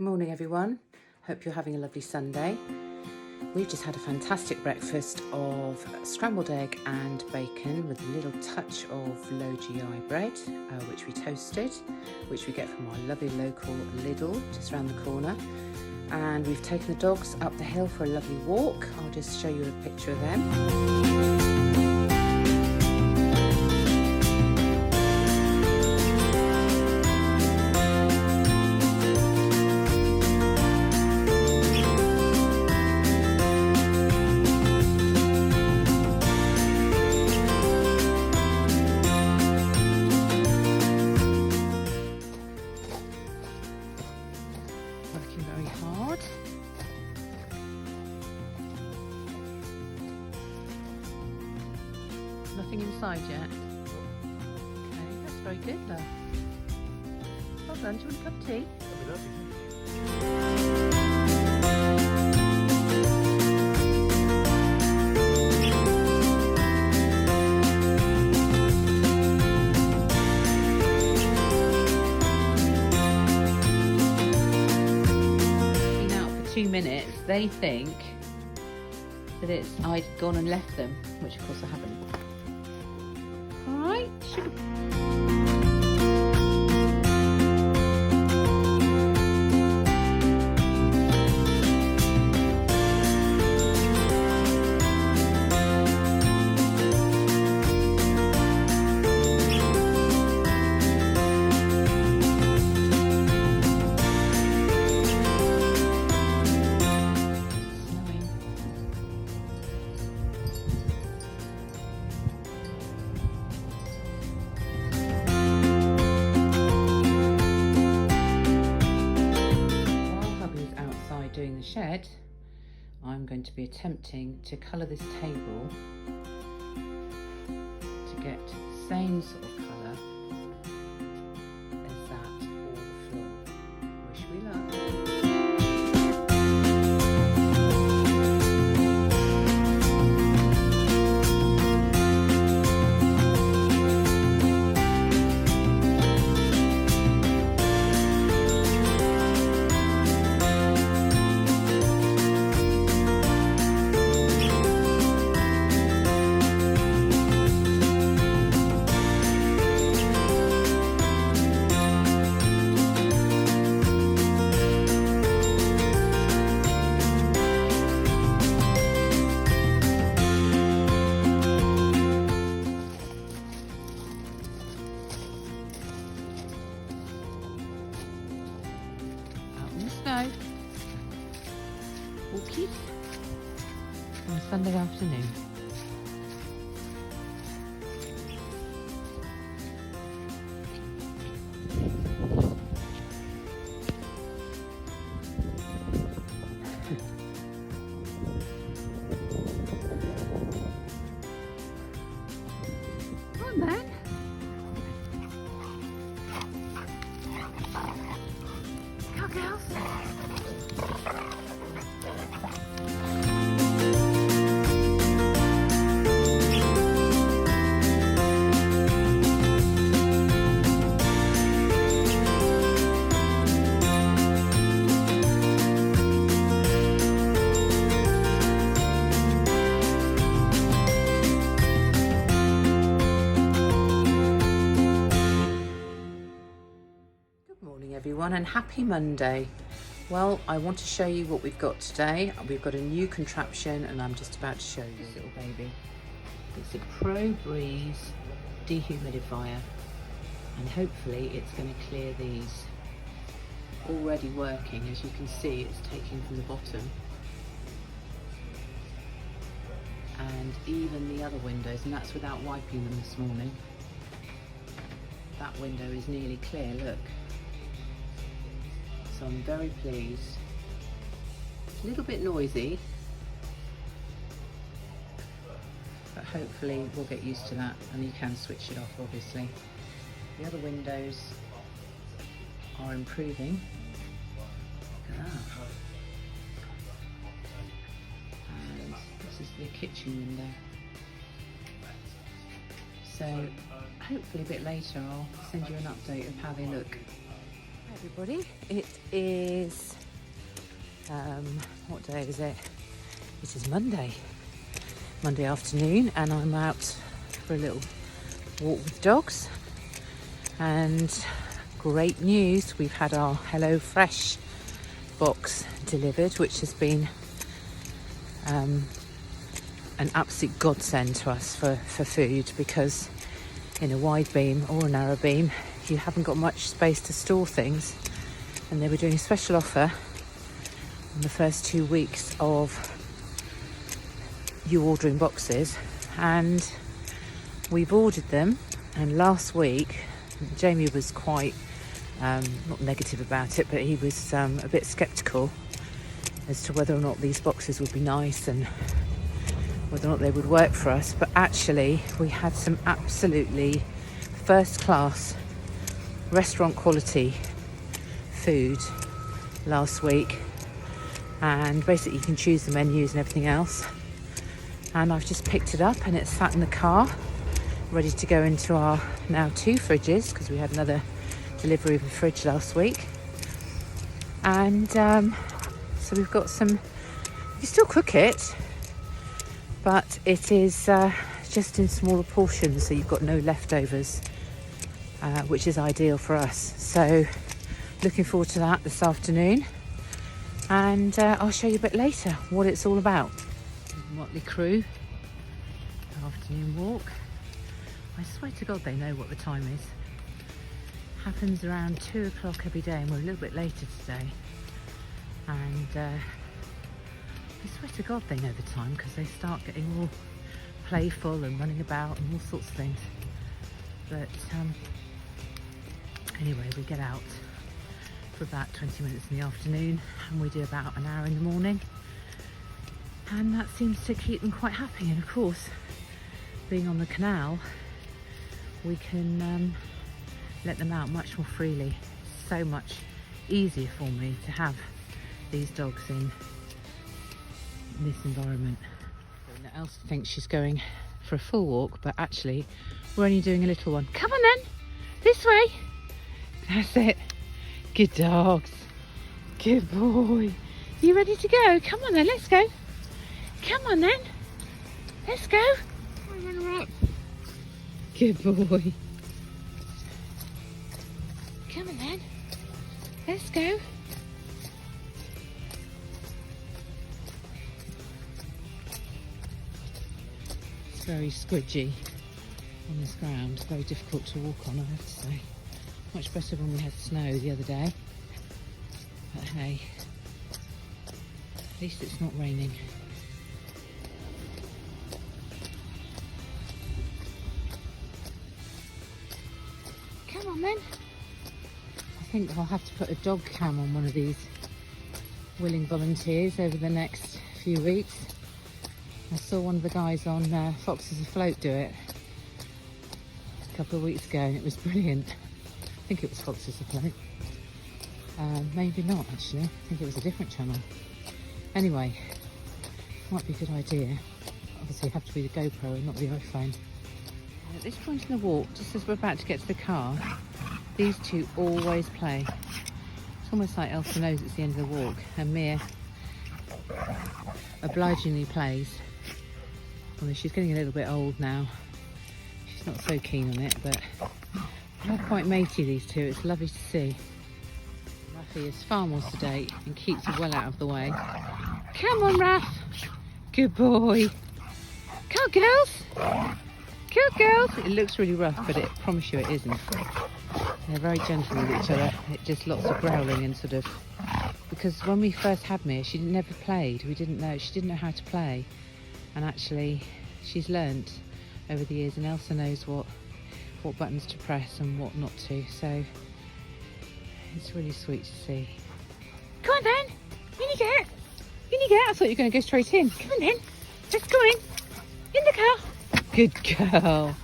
Good morning everyone, hope you're having a lovely Sunday. We've just had a fantastic breakfast of scrambled egg and bacon with a little touch of low GI bread, which we toasted, which we get from our lovely local Lidl just around the corner. And we've taken the dogs up the hill for a lovely walk. I'll just show you a picture of them. Working very hard. Nothing inside yet. Okay, that's very good though. Well done, do you want a cup of tea? That'd be lovely. Been out for 2 minutes, they think that I'd gone and left them, which of course I haven't. Alright, sugar. Doing the shed, I'm going to be attempting to colour this table to get the same sort of colour as that or the floor. Wish we luck. Snow walkies on a Sunday afternoon. Come on then. Come on, girls. Good morning everyone and happy Monday. Well, I want to show you what we've got today. We've got a new contraption and I'm just about to show you this little baby. It's a Pro Breeze dehumidifier and hopefully it's going to clear these. Already working, as you can see, it's taking from the bottom. And even the other windows, and that's without wiping them this morning. That window is nearly clear, look. So I'm very pleased. It's a little bit noisy, but hopefully we'll get used to that and you can switch it off obviously. The other windows are improving. Look at that. And this is the kitchen window. So hopefully a bit later I'll send you an update of how they look. Hi everybody, it is What day is it? It is Monday afternoon, and I'm out for a little walk with dogs. And great news, we've had our HelloFresh box delivered, which has been an absolute godsend to us for food, because in a wide beam or a narrow beam you haven't got much space to store things, and they were doing a special offer in the first 2 weeks of you ordering boxes, and we've ordered them. And last week Jamie was quite not negative about it, but he was a bit sceptical as to whether or not these boxes would be nice and whether or not they would work for us. But actually we had some absolutely first class restaurant quality food last week, and basically you can choose the menus and everything else. And I've just picked it up and it's sat in the car ready to go into our now 2 fridges, because we had another delivery of a fridge last week. And so we've got some, you still cook it, but it is just in smaller portions, so you've got no leftovers, which is ideal for us. So looking forward to that this afternoon, and I'll show you a bit later what it's all about. Motley crew, afternoon walk. I swear to God they know what the time is. Happens around 2 o'clock every day, and we're a little bit later today. And I swear to God they know the time, because they start getting all playful and running about and all sorts of things. But anyway, we get out for about 20 minutes in the afternoon, and we do about an hour in the morning. And that seems to keep them quite happy. And of course, being on the canal, we can let them out much more freely. It's so much easier for me to have these dogs in this environment. Elsa thinks she's going for a full walk, but actually we're only doing a little one. Come on then, this way. That's it. Good dogs. Good boy. You ready to go? Come on then, let's go. Come on then, let's go. Good boy. Come on then, let's go. It's very squidgy on this ground, very difficult to walk on, I have to say. Much better when we had snow the other day. But hey, at least it's not raining. Come on then. I think I'll have to put a dog cam on one of these willing volunteers over the next few weeks. I saw one of the guys on Foxes Afloat do it a couple of weeks ago, and it was brilliant. I think it was Foxes Afloat. Maybe not actually, I think it was a different channel. Anyway, might be a good idea. Obviously it have to be the GoPro and not the iPhone. At this point in the walk, just as we're about to get to the car, these two always play. It's almost like Elsa knows it's the end of the walk, and Mia obligingly plays. Although she's getting a little bit old now. She's not so keen on it, but they're quite matey, these two. It's lovely to see. Raffy is far more sedate and keeps well out of the way. Come on, Raff. Good boy. Come on, girls. Good girls. It looks really rough, but I promise you it isn't. They're very gentle with each other. It just lots of growling and sort of, because when we first had Mia, she never played. We didn't know, she didn't know how to play, and actually she's learnt over the years, and Elsa knows what buttons to press and what not to. So it's really sweet to see. Come on then, in you get. In you get. I thought you were going to go straight in. Come on then, let's go in the car. Good girl.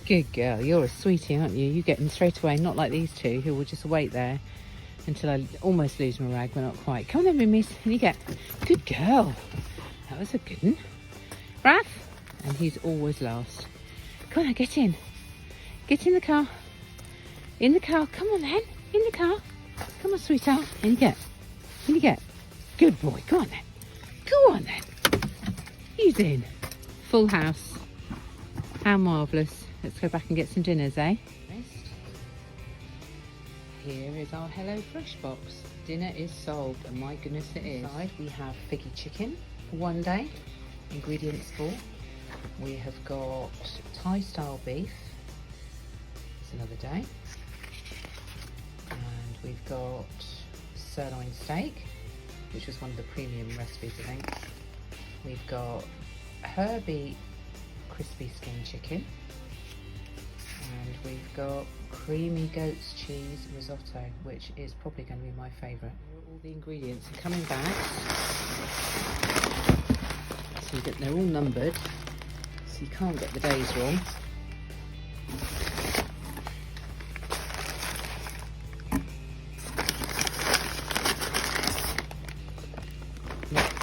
Good girl. You're a sweetie, aren't you? You get in straight away, not like these two who will just wait there until I almost lose my rag, but not quite. Come on then, Mimmies. And you get. Good girl. That was a good one. Raph. And he's always last. Come on, get in. Get in the car. In the car. Come on then. In the car. Come on, sweetheart. In you get. In you get. Good boy. Go on then. Go on then. He's in. Full house. How marvellous. Let's go back and get some dinners, eh? Here is our HelloFresh box. Dinner is solved, and my goodness it is. Inside we have figgy chicken for one day. Ingredients for. We have got Thai style beef. It's another day. And we've got sirloin steak, which was one of the premium recipes, I think. We've got herby crispy skin chicken. And we've got creamy goat's cheese risotto, which is probably going to be my favourite. All the ingredients are coming back. So that they're all numbered, so you can't get the days wrong.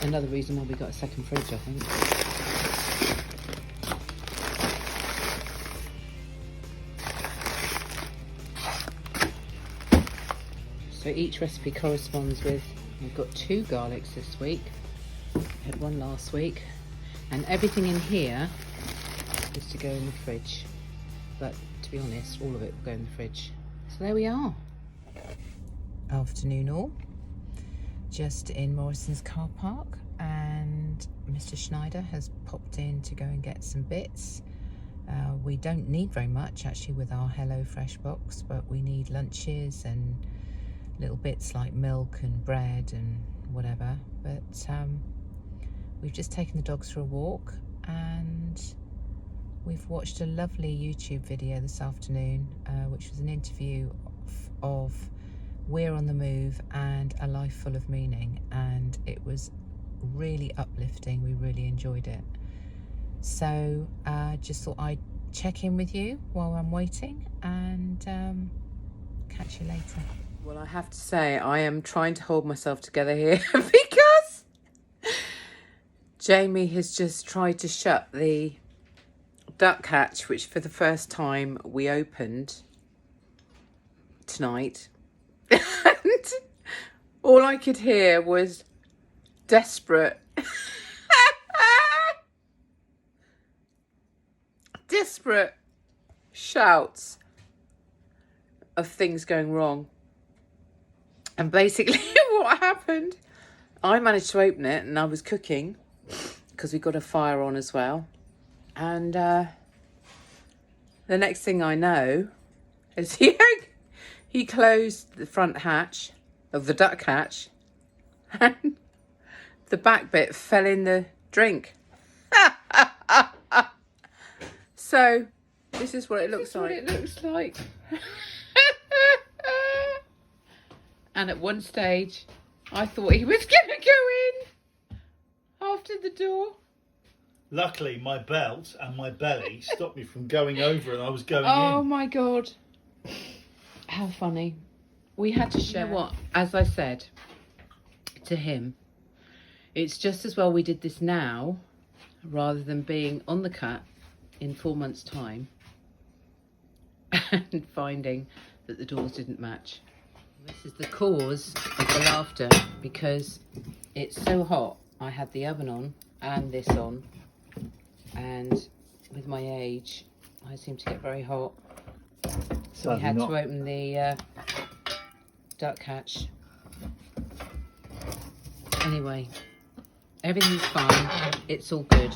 Another reason why we got a second fridge, I think. So each recipe corresponds with, we've got 2 garlics this week, we had 1 last week, and everything in here is to go in the fridge, but to be honest, all of it will go in the fridge. So there we are. Afternoon all, just in Morrison's car park, and Mr. Schneider has popped in to go and get some bits. We don't need very much actually with our HelloFresh box, but we need lunches and little bits like milk and bread and whatever. But we've just taken the dogs for a walk, and we've watched a lovely YouTube video this afternoon, which was an interview of We're on the Move and A Life Full of Meaning, and it was really uplifting. We really enjoyed it. So just thought I'd check in with you while I'm waiting, and catch you later. Well, I have to say, I am trying to hold myself together here because Jamie has just tried to shut the duck hatch, which for the first time we opened tonight. And all I could hear was desperate shouts of things going wrong. And basically what happened, I managed to open it, and I was cooking because we got a fire on as well. And the next thing I know is he closed the front hatch of the duck hatch, and the back bit fell in the drink. So this is what it looks like. And at one stage, I thought he was going to go in after the door. Luckily, my belt and my belly stopped me from going over, and I was going in. Oh my God. How funny. We had to share. You know what? As I said to him, it's just as well we did this now rather than being on the cut in 4 months' time and finding that the doors didn't match. This is the cause of the laughter, because it's so hot. I had the oven on and this on, and with my age, I seem to get very hot. So we had to open the duck hatch. Anyway, everything's fine. It's all good.